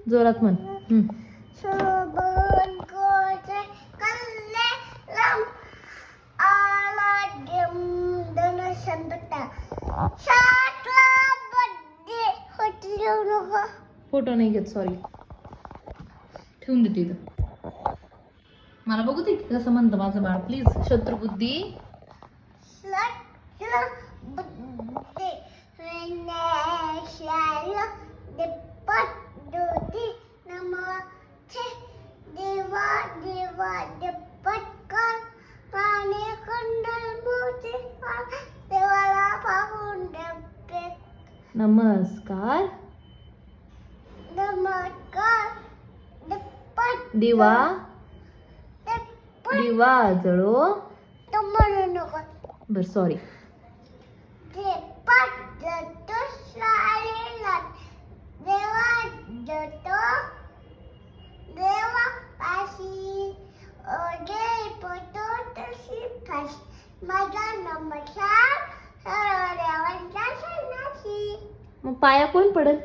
जोरात म्हण. सोबत गोचे कल्ले लांब आला धन संपता सातला बड्डे होती नको. फोटो नाही घेत, सॉरी. ठेवून दे तिथं. मला बघू दे कसं म्हणतं माझं बाळ, प्लीज. शत्रुबुद्धी. सातला बड्डे वेनेशाला देपट दोती नमस्ते देवा देवा देपट कर पाणी कुंडल मोती देवाला पाहून डबे. नमस्कार. नमस्कार देपट दिवा देपट दिवा जळो. तो म्हणू नको. बर, सॉरी. देपट जातो शाळेला देवा जातो देवा पाशी ओढे पटो तशी फाशी माझा नमस्कार सर्व देवांच्या सणाची. मग पाया कोण पडत?